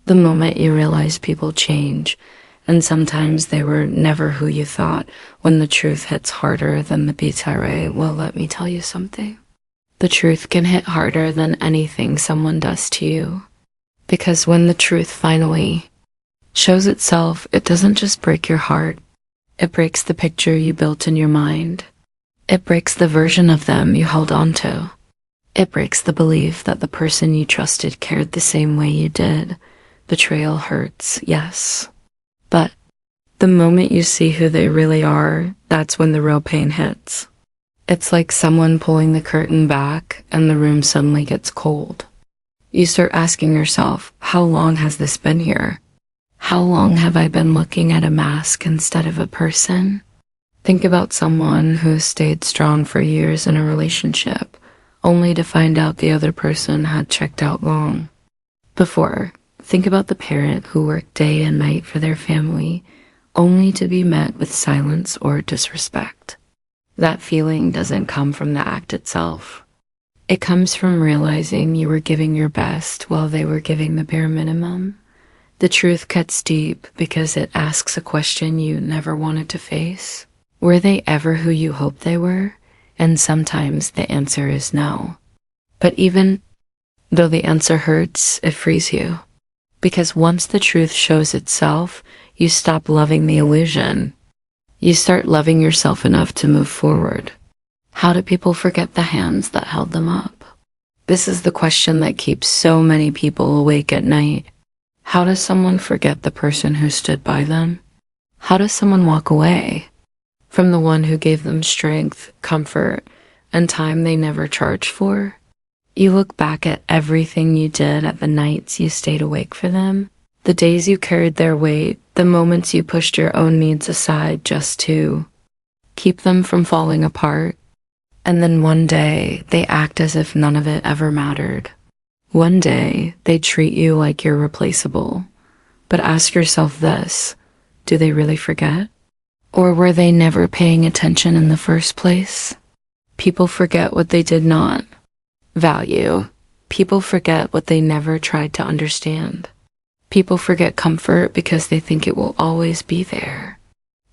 The moment you realize people change, and sometimes they were never who you thought, when the truth hits harder than the BTRA. Well, let me tell you something. The truth can hit harder than anything someone does to you. Because when the truth finally shows itself, it doesn't just break your heart. It breaks the picture you built in your mind. It breaks the version of them you held on to. It breaks the belief that the person you trusted cared the same way you did. Betrayal hurts, yes. But the moment you see who they really are, that's when the real pain hits. It's like someone pulling the curtain back and the room suddenly gets cold. You start asking yourself, how long has this been here? How long have I been looking at a mask instead of a person? Think about someone who stayed strong for years in a relationship, only to find out the other person had checked out long before. Think about the parent who worked day and night for their family, only to be met with silence or disrespect. That feeling doesn't come from the act itself. It comes from realizing you were giving your best while they were giving the bare minimum. The truth cuts deep because it asks a question you never wanted to face. Were they ever who you hoped they were? And sometimes the answer is no. But even though the answer hurts, it frees you. Because once the truth shows itself, you stop loving the illusion. You start loving yourself enough to move forward. How do people forget the hands that held them up? This is the question that keeps so many people awake at night. How does someone forget the person who stood by them? How does someone walk away from the one who gave them strength, comfort, and time they never charged for? You look back at everything you did, at the nights you stayed awake for them, the days you carried their weight, the moments you pushed your own needs aside just to keep them from falling apart. And then one day, they act as if none of it ever mattered. One day, they treat you like you're replaceable. But ask yourself this, do they really forget? Or were they never paying attention in the first place? People forget what they did not value. People forget what they never tried to understand. People forget comfort because they think it will always be there.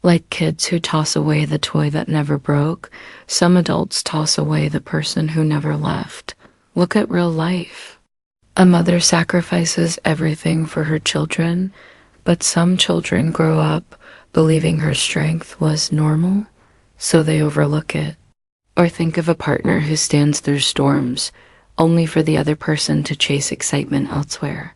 Like kids who toss away the toy that never broke, some adults toss away the person who never left. Look at real life. A mother sacrifices everything for her children, but some children grow up believing her strength was normal, so they overlook it. Or think of a partner who stands through storms, only for the other person to chase excitement elsewhere.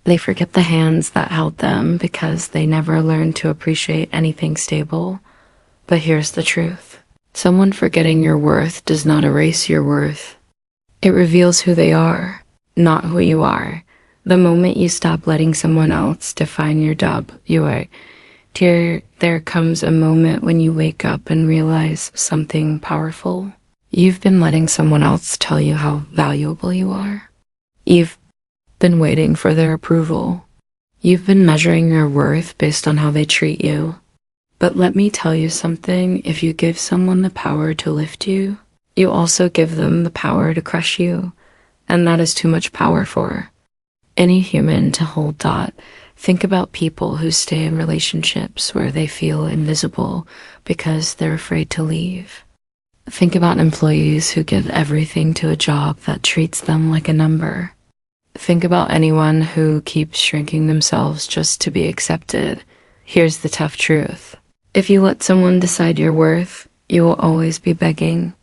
They forget the hands that held them because they never learned to appreciate anything stable. But here's the truth. Someone forgetting your worth does not erase your worth. It reveals who they are, not who you are. The moment you stop letting someone else define your there comes a moment when you wake up and realize something powerful. You've been letting someone else tell you how valuable you are. You've been waiting for their approval. You've been measuring your worth based on how they treat you. But let me tell you something, if you give someone the power to lift you, you also give them the power to crush you. And that is too much power for any human to hold. Think about people who stay in relationships where they feel invisible because they're afraid to leave. Think about employees who give everything to a job that treats them like a number. Think about anyone who keeps shrinking themselves just to be accepted. Here's the tough truth. If you let someone decide your worth, you will always be begging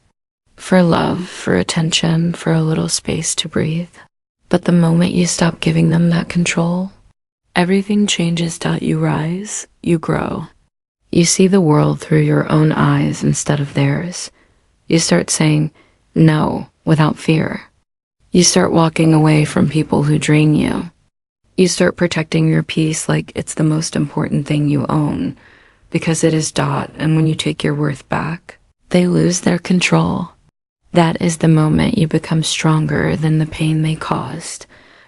for love, for attention, for a little space to breathe. But the moment you stop giving them that control, everything changes. You rise, you grow. You see the world through your own eyes instead of theirs. You start saying no without fear. You start walking away from people who drain you. You start protecting your peace like it's the most important thing you own, because it is. And when you take your worth back, they lose their control. That is the moment you become stronger than the pain they caused.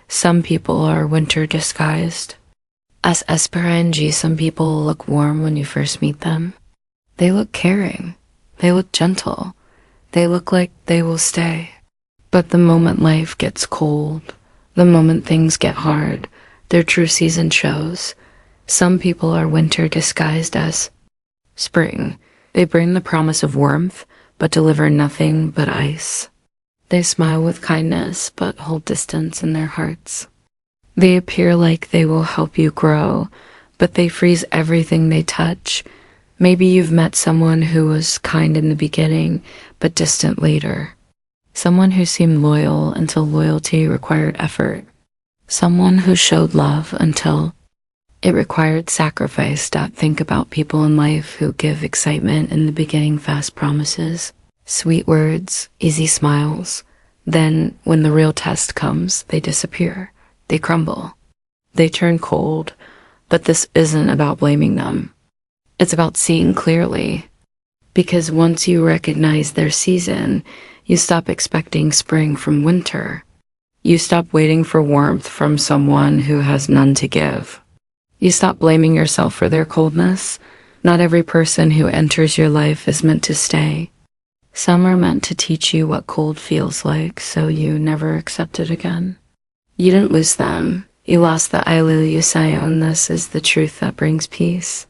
Some people are winter disguised as Esperange. Some people look warm when you first meet them. They look caring. They look gentle. They look like they will stay. But the moment life gets cold, the moment things get hard, their true season shows. Some people are winter disguised as spring. They bring the promise of warmth, but deliver nothing but ice. They smile with kindness, but hold distance in their hearts. They appear like they will help you grow, but they freeze everything they touch. Maybe you've met someone who was kind in the beginning, but distant later. Someone who seemed loyal until loyalty required effort. Someone who showed love until it required sacrifice. Think about people in life who give excitement in the beginning, fast promises, sweet words, easy smiles. Then, when the real test comes, they disappear. They crumble. They turn cold. But this isn't about blaming them. It's about seeing clearly. Because once you recognize their season, you stop expecting spring from winter. You stop waiting for warmth from someone who has none to give. You stop blaming yourself for their coldness. Not every person who enters your life is meant to stay. Some are meant to teach you what cold feels like, so you never accept it again. You didn't lose them. You lost the I will you say, and this is the truth that brings peace.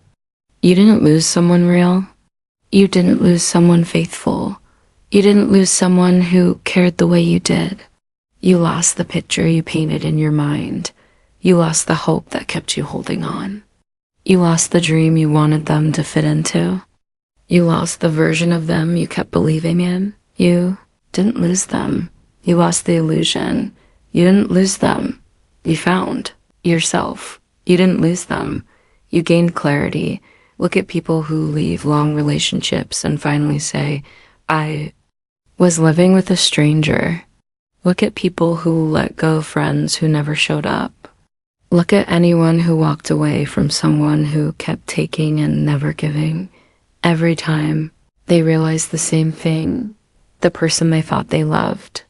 You didn't lose someone real. You didn't lose someone faithful. You didn't lose someone who cared the way you did. You lost the picture you painted in your mind. You lost the hope that kept you holding on. You lost the dream you wanted them to fit into. You lost the version of them you kept believing in. You didn't lose them. You lost the illusion. You didn't lose them. You found yourself. You didn't lose them. You gained clarity. Look at people who leave long relationships and finally say, I was living with a stranger. Look at people who let go of friends who never showed up. Look at anyone who walked away from someone who kept taking and never giving. Every time they realized the same thing. The person they thought they loved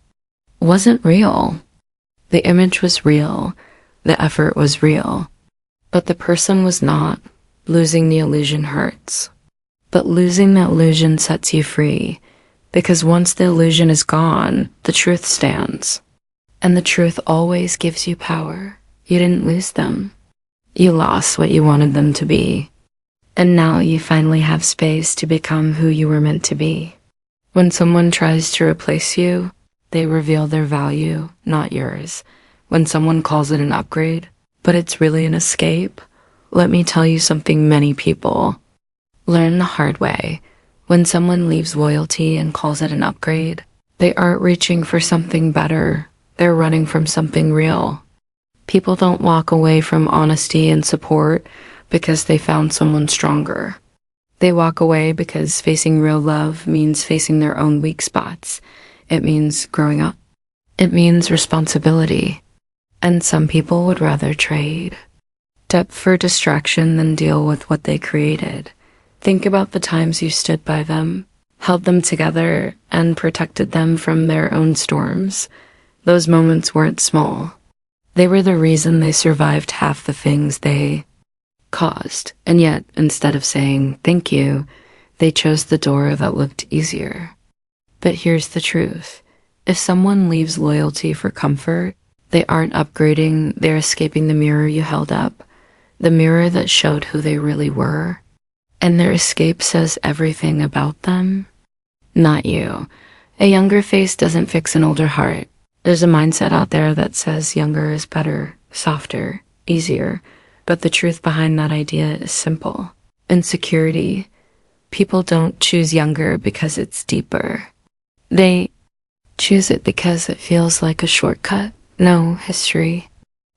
wasn't real. The image was real. The effort was real. But the person was not. Losing the illusion hurts. But losing the illusion sets you free. Because once the illusion is gone, the truth stands. And the truth always gives you power. You didn't lose them. You lost what you wanted them to be. And now you finally have space to become who you were meant to be. When someone tries to replace you, they reveal their value, not yours. When someone calls it an upgrade, but it's really an escape, let me tell you something many people learn the hard way. When someone leaves loyalty and calls it an upgrade, they aren't reaching for something better. They're running from something real. People don't walk away from honesty and support because they found someone stronger. They walk away because facing real love means facing their own weak spots. It means growing up. It means responsibility. And some people would rather trade depth for distraction than deal with what they created. Think about the times you stood by them, held them together, and protected them from their own storms. Those moments weren't small. They were the reason they survived half the things they caused. And yet, instead of saying thank you, they chose the door that looked easier. But here's the truth. If someone leaves loyalty for comfort, they aren't upgrading, they're escaping the mirror you held up, the mirror that showed who they really were. And their escape says everything about them, not you. A younger face doesn't fix an older heart. There's a mindset out there that says younger is better, softer, easier. But the truth behind that idea is simple. Insecurity. People don't choose younger because it's deeper. They choose it because it feels like a shortcut. No history.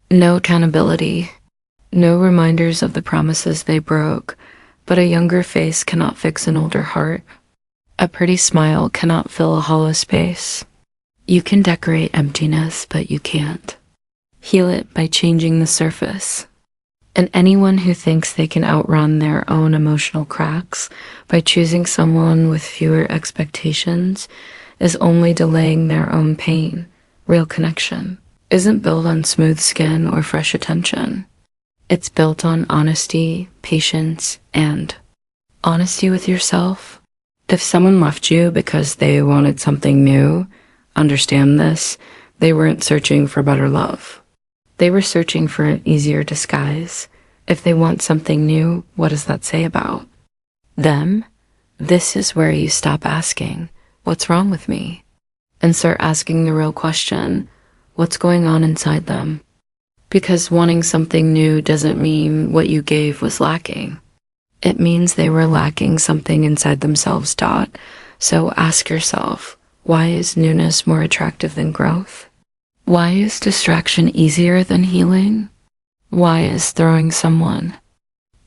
No accountability. No reminders of the promises they broke. But a younger face cannot fix an older heart. A pretty smile cannot fill a hollow space. You can decorate emptiness, but you can't heal it by changing the surface. And anyone who thinks they can outrun their own emotional cracks by choosing someone with fewer expectations is only delaying their own pain. Real connection isn't built on smooth skin or fresh attention. It's built on honesty, patience, and honesty with yourself. If someone left you because they wanted something new, understand this, they weren't searching for better love. They were searching for an easier disguise. If they want something new, what does that say about them? This is where you stop asking, what's wrong with me? And start asking the real question, what's going on inside them? Because wanting something new doesn't mean what you gave was lacking. It means they were lacking something inside themselves. So ask yourself, why is newness more attractive than growth? Why is distraction easier than healing? Why is throwing someone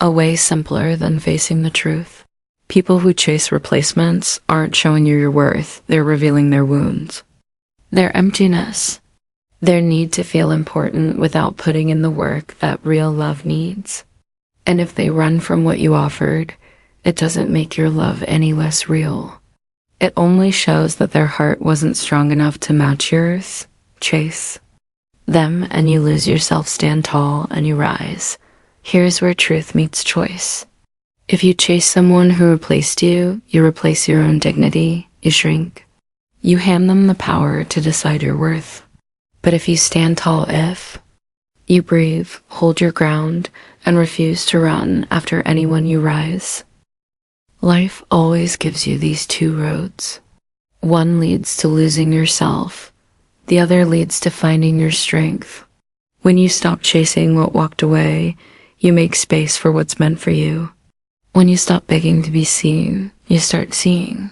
away simpler than facing the truth? People who chase replacements aren't showing you your worth, they're revealing their wounds, their emptiness, their need to feel important without putting in the work that real love needs. And if they run from what you offered, it doesn't make your love any less real. It only shows that their heart wasn't strong enough to match yours. Chase them and you lose yourself, stand tall and you rise. Here's where truth meets choice. If you chase someone who replaced you, you replace your own dignity, you shrink. You hand them the power to decide your worth. But if you stand tall, if you breathe, hold your ground, and refuse to run after anyone, you rise. Life always gives you these two roads. One leads to losing yourself. The other leads to finding your strength. When you stop chasing what walked away, you make space for what's meant for you. When you stop begging to be seen, you start seeing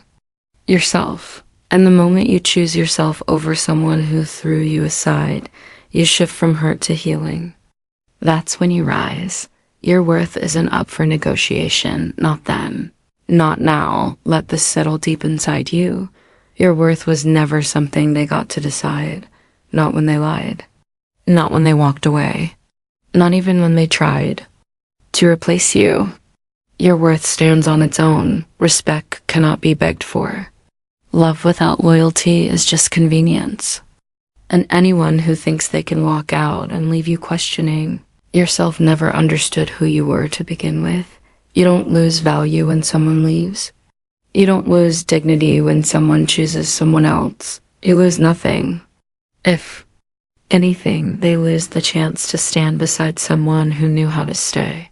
yourself. And the moment you choose yourself over someone who threw you aside, you shift from hurt to healing. That's when you rise. Your worth isn't up for negotiation, not then. Not now. Let this settle deep inside you. Your worth was never something they got to decide. Not when they lied. Not when they walked away. Not even when they tried to replace you. Your worth stands on its own. Respect cannot be begged for. Love without loyalty is just convenience. And anyone who thinks they can walk out and leave you questioning yourself never understood who you were to begin with. You don't lose value when someone leaves. You don't lose dignity when someone chooses someone else. You lose nothing. If anything, they lose the chance to stand beside someone who knew how to stay.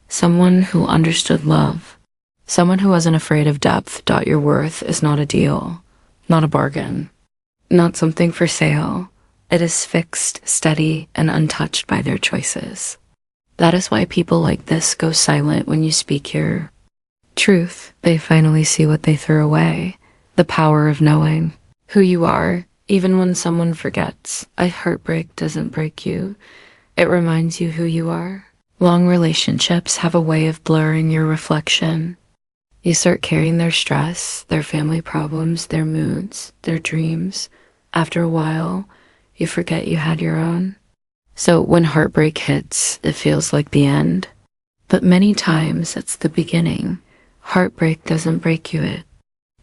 Someone who understood love. Someone who wasn't afraid of depth. Your worth is not a deal, not a bargain, not something for sale. It is fixed, steady, and untouched by their choices. That is why people like this go silent when you speak your truth. They finally see what they threw away. The power of knowing who you are, even when someone forgets. A heartbreak doesn't break you. It reminds you who you are. Long relationships have a way of blurring your reflection. You start carrying their stress, their family problems, their moods, their dreams. After a while, you forget you had your own. So when heartbreak hits, it feels like the end. But many times it's the beginning. Heartbreak doesn't break you, it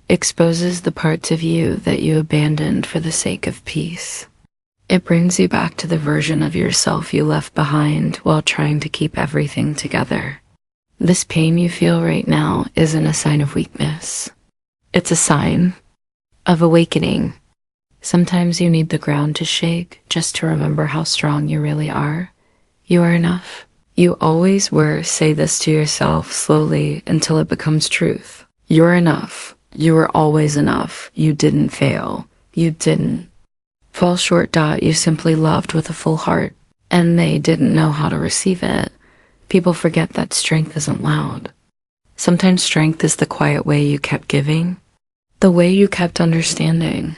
exposes the parts of you that you abandoned for the sake of peace. It brings you back to the version of yourself you left behind while trying to keep everything together. This pain you feel right now isn't a sign of weakness. It's a sign of awakening. Sometimes you need the ground to shake just to remember how strong you really are. You are enough. You always were. Say this to yourself slowly until it becomes truth. You're enough. You were always enough. You didn't fail. You didn't fall short. You simply loved with a full heart, and they didn't know how to receive it. People forget that strength isn't loud. Sometimes strength is the quiet way you kept giving, the way you kept understanding,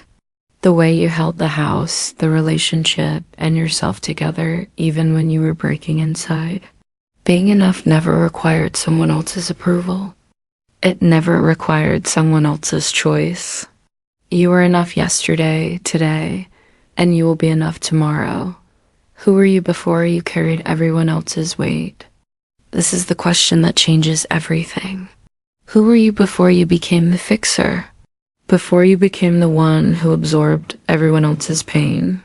the way you held the house, the relationship, and yourself together even when you were breaking inside. Being enough never required someone else's approval. It never required someone else's choice. You were enough yesterday, today, and you will be enough tomorrow. Who were you before you carried everyone else's weight? This is the question that changes everything. Who were you before you became the fixer? Before you became the one who absorbed everyone else's pain?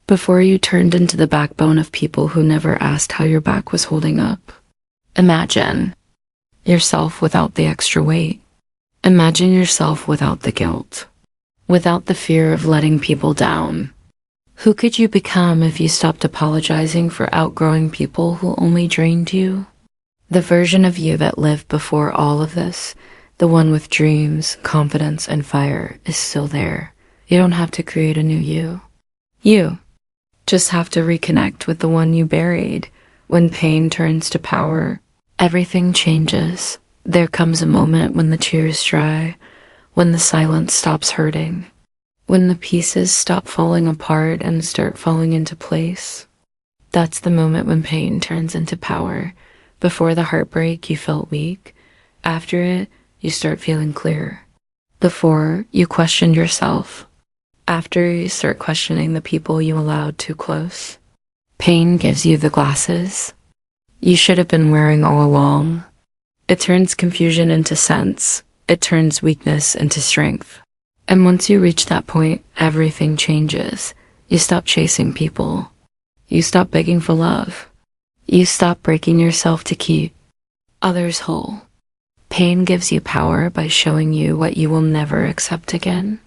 Before you turned into the backbone of people who never asked how your back was holding up? Imagine yourself without the extra weight. Imagine yourself without the guilt, without the fear of letting people down. Who could you become if you stopped apologizing for outgrowing people who only drained you? The version of you that lived before all of this, the one with dreams, confidence, and fire, is still there. You don't have to create a new you. You just have to reconnect with the one you buried. When pain turns to power, everything changes. There comes a moment when the tears dry, when the silence stops hurting, when the pieces stop falling apart and start falling into place. That's the moment when pain turns into power. Before the heartbreak, you felt weak. After it, you start feeling clear. Before, you questioned yourself. After, you start questioning the people you allowed too close. Pain gives you the glasses you should have been wearing all along. It turns confusion into sense. It turns weakness into strength. And once you reach that point, everything changes. You stop chasing people. You stop begging for love. You stop breaking yourself to keep others whole. Pain gives you power by showing you what you will never accept again.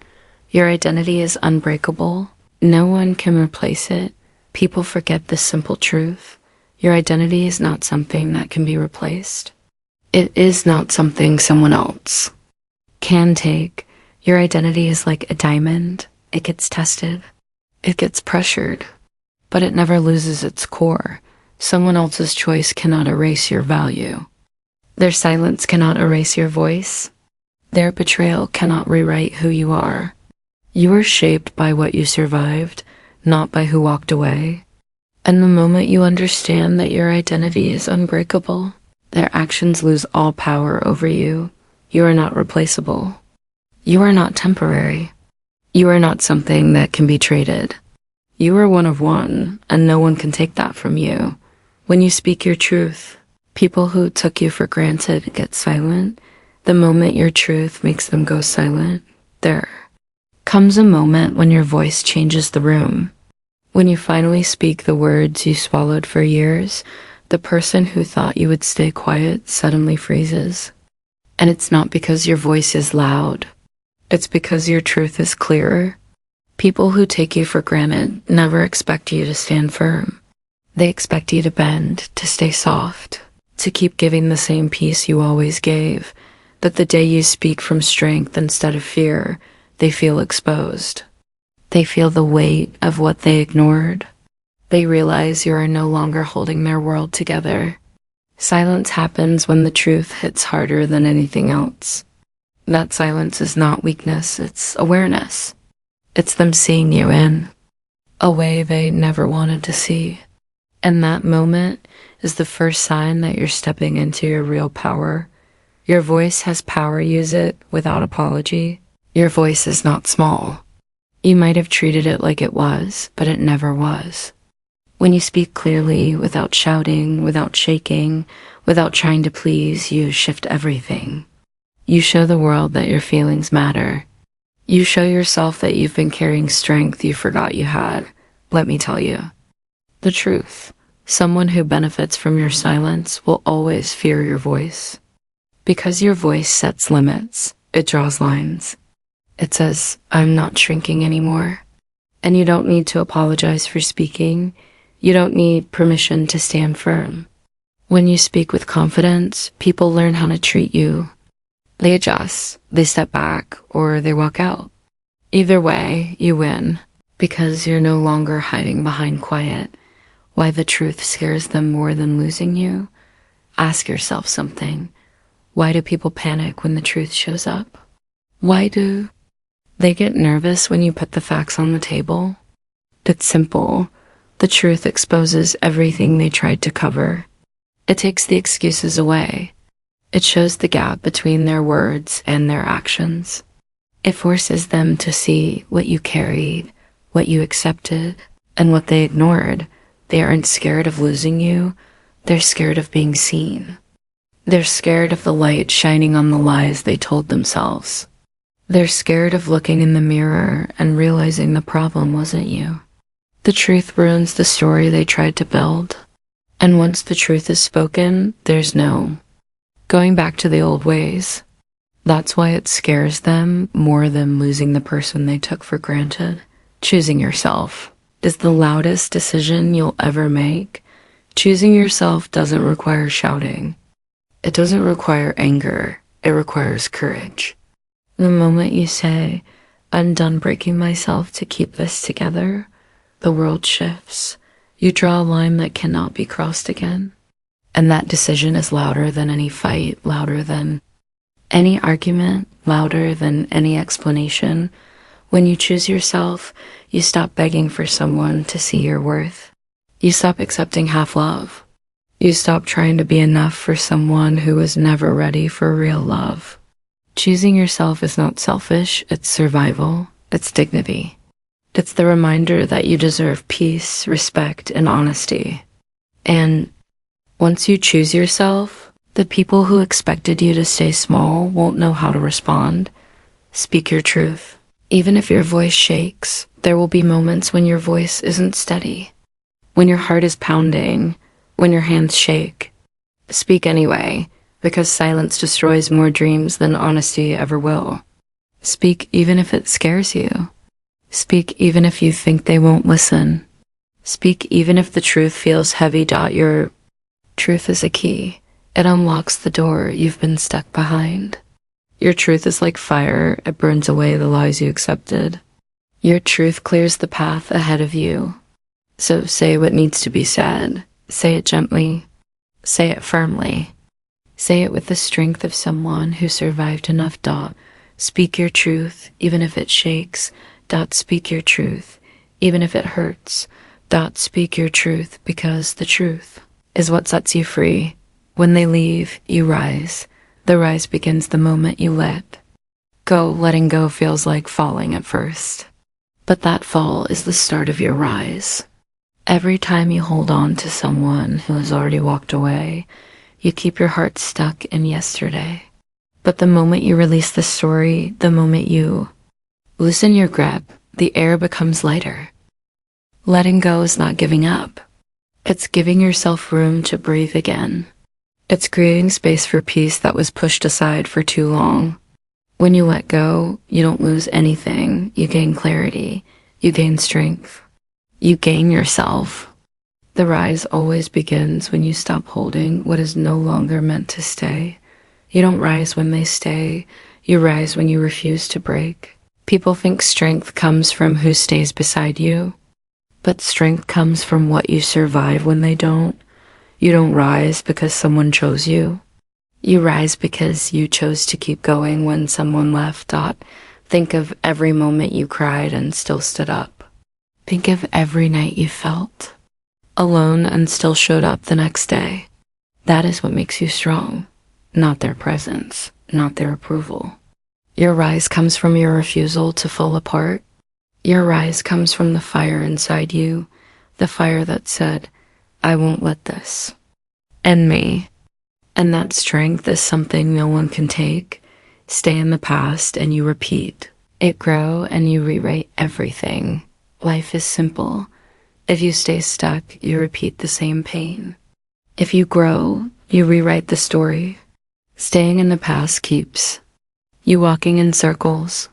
Your identity is unbreakable. No one can replace it. People forget this simple truth. Your identity is not something that can be replaced. It is not something someone else can take. Your identity is like a diamond. It gets tested. It gets pressured. But it never loses its core. Someone else's choice cannot erase your value. Their silence cannot erase your voice. Their betrayal cannot rewrite who you are. You are shaped by what you survived, not by who walked away. And the moment you understand that your identity is unbreakable, their actions lose all power over you. You are not replaceable. You are not temporary. You are not something that can be traded. You are one of one, and no one can take that from you. When you speak your truth, people who took you for granted get silent. The moment your truth makes them go silent, there comes a moment when your voice changes the room. When you finally speak the words you swallowed for years, the person who thought you would stay quiet suddenly freezes. And it's not because your voice is loud. It's because your truth is clearer. People who take you for granted never expect you to stand firm. They expect you to bend, to stay soft, to keep giving the same peace you always gave. That the day you speak from strength instead of fear, they feel exposed. They feel the weight of what they ignored. They realize you are no longer holding their world together. Silence happens when the truth hits harder than anything else. That silence is not weakness, it's awareness. It's them seeing you in a way they never wanted to see. And that moment is the first sign that you're stepping into your real power. Your voice has power, use it without apology. Your voice is not small. You might have treated it like it was, but it never was. When you speak clearly, without shouting, without shaking, without trying to please, you shift everything. You show the world that your feelings matter. You show yourself that you've been carrying strength you forgot you had. Let me tell you the truth. Someone who benefits from your silence will always fear your voice. Because your voice sets limits, it draws lines. It says, I'm not shrinking anymore. And you don't need to apologize for speaking. You don't need permission to stand firm. When you speak with confidence, people learn how to treat you. They adjust, they step back, or they walk out. Either way, you win, because you're no longer hiding behind quiet. Why the truth scares them more than losing you? Ask yourself something. Why do people panic when the truth shows up? Why do they get nervous when you put the facts on the table? It's simple. The truth exposes everything they tried to cover. It takes the excuses away. It shows the gap between their words and their actions. It forces them to see what you carried, what you accepted, and what they ignored. They aren't scared of losing you. They're scared of being seen. They're scared of the light shining on the lies they told themselves. They're scared of looking in the mirror and realizing the problem wasn't you. The truth ruins the story they tried to build. And once the truth is spoken, there's no going back to the old ways. That's why it scares them more than losing the person they took for granted. Choosing yourself. is the loudest decision you'll ever make. Choosing yourself doesn't require shouting. It doesn't require anger. It requires courage. The moment you say, "I'm done breaking myself to keep this together," the world shifts. You draw a line that cannot be crossed again. And that decision is louder than any fight, louder than any argument, louder than any explanation. When you choose yourself, you stop begging for someone to see your worth. You stop accepting half love. You stop trying to be enough for someone who was never ready for real love. Choosing yourself is not selfish, it's survival, it's dignity. It's the reminder that you deserve peace, respect, and honesty. And once you choose yourself, the people who expected you to stay small won't know how to respond. Speak your truth. Even if your voice shakes, there will be moments when your voice isn't steady, when your heart is pounding, when your hands shake. Speak anyway, because silence destroys more dreams than honesty ever will. Speak even if it scares you. Speak even if you think they won't listen. Speak even if the truth feels heavy. Your truth is a key. It unlocks the door you've been stuck behind. Your truth is like fire. It burns away the lies you accepted. Your truth clears the path ahead of you. So say what needs to be said. Say it gently. Say it firmly. Say it with the strength of someone who survived enough. Speak your truth, even if it shakes. Speak your truth, even if it hurts. Speak your truth, because the truth is what sets you free. When they leave, you rise. The rise begins the moment you let go. Letting go feels like falling at first, but that fall is the start of your rise. Every time you hold on to someone who has already walked away, you keep your heart stuck in yesterday. But the moment you release the story, the moment you loosen your grip, the air becomes lighter. Letting go is not giving up. It's giving yourself room to breathe again. It's creating space for peace that was pushed aside for too long. When you let go, you don't lose anything. You gain clarity. You gain strength. You gain yourself. The rise always begins when you stop holding what is no longer meant to stay. You don't rise when they stay. You rise when you refuse to break. People think strength comes from who stays beside you, but strength comes from what you survive when they don't. You don't rise because someone chose you. You rise because you chose to keep going when someone left. Think of every moment you cried and still stood up. Think of every night you felt alone and still showed up the next day. That is what makes you strong, not their presence, not their approval. Your rise comes from your refusal to fall apart. Your rise comes from the fire inside you, the fire that said, "I won't let this end me." And that strength is something no one can take. Stay in the past and you repeat. It grow and you rewrite everything. Life is simple. If you stay stuck, you repeat the same pain. If you grow, you rewrite the story. Staying in the past keeps you walking in circles.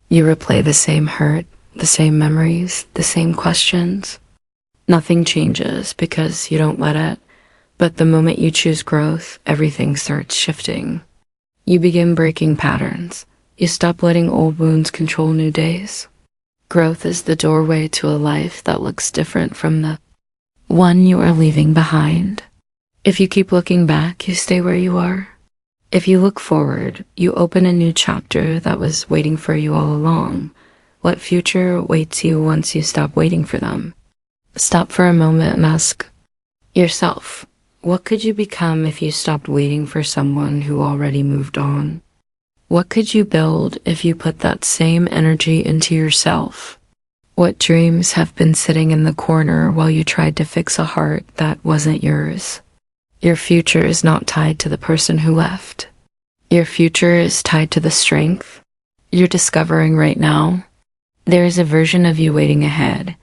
You replay the same hurt, the same memories, the same questions. Nothing changes because you don't let it. But the moment you choose growth, everything starts shifting. You begin breaking patterns. You stop letting old wounds control new days. Growth is the doorway to a life that looks different from the one you are leaving behind. If you keep looking back, you stay where you are. If you look forward, you open a new chapter that was waiting for you all along. What future waits you once you stop waiting for them? Stop for a moment and ask yourself, what could you become if you stopped waiting for someone who already moved on? What could you build if you put that same energy into yourself? What dreams have been sitting in the corner while you tried to fix a heart that wasn't yours? Your future is not tied to the person who left. Your future is tied to the strength you're discovering right now. There is a version of you waiting ahead,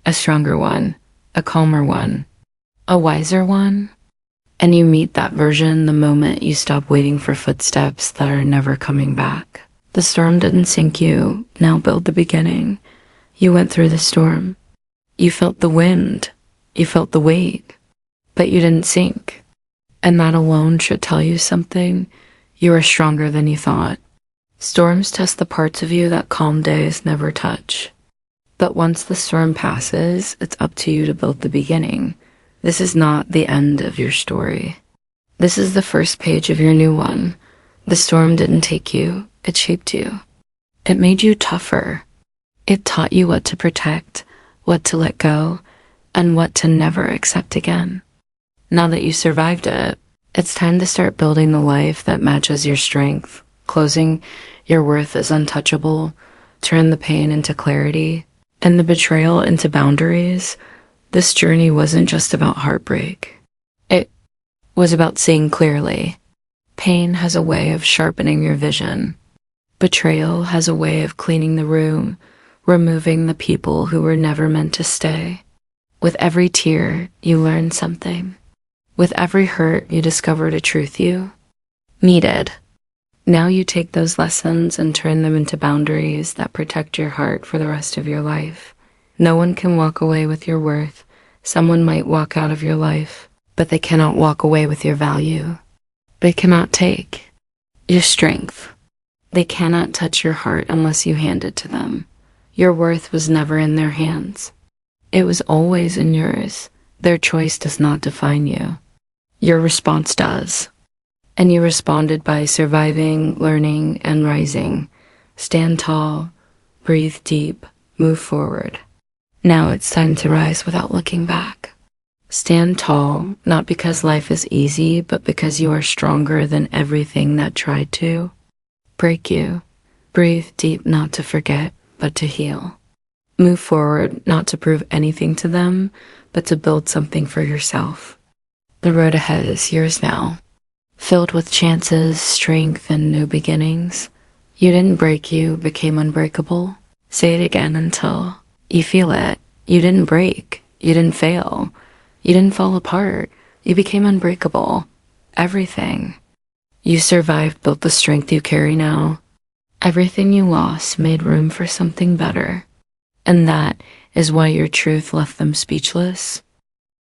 a stronger one, a calmer one, a wiser one. And you meet that version the moment you stop waiting for footsteps that are never coming back. The storm didn't sink you, now build the beginning. You went through the storm. You felt the wind. You felt the weight. But you didn't sink. And that alone should tell you something. You are stronger than you thought. Storms test the parts of you that calm days never touch. But once the storm passes, it's up to you to build the beginning. This is not the end of your story. This is the first page of your new one. The storm didn't take you, it shaped you. It made you tougher. It taught you what to protect, what to let go, and what to never accept again. Now that you survived it, it's time to start building the life that matches your strength, closing your worth as untouchable, turn the pain into clarity, and the betrayal into boundaries. This journey wasn't just about heartbreak. It was about seeing clearly. Pain has a way of sharpening your vision. Betrayal has a way of cleaning the room, removing the people who were never meant to stay. With every tear, you learned something. With every hurt, you discovered a truth you needed. Now you take those lessons and turn them into boundaries that protect your heart for the rest of your life. No one can walk away with your worth. Someone might walk out of your life, but they cannot walk away with your value. They cannot take your strength. They cannot touch your heart unless you hand it to them. Your worth was never in their hands. It was always in yours. Their choice does not define you. Your response does. And you responded by surviving, learning, and rising. Stand tall, breathe deep, move forward. Now it's time to rise without looking back. Stand tall, not because life is easy, but because you are stronger than everything that tried to break you. Breathe deep, not to forget, but to heal. Move forward, not to prove anything to them, but to build something for yourself. The road ahead is yours now, filled with chances, strength, and new beginnings. You didn't break, you became unbreakable. Say it again until you feel it. You didn't break. You didn't fail. You didn't fall apart. You became unbreakable. Everything. You survived, built the strength you carry now. Everything you lost made room for something better. And that is why your truth left them speechless.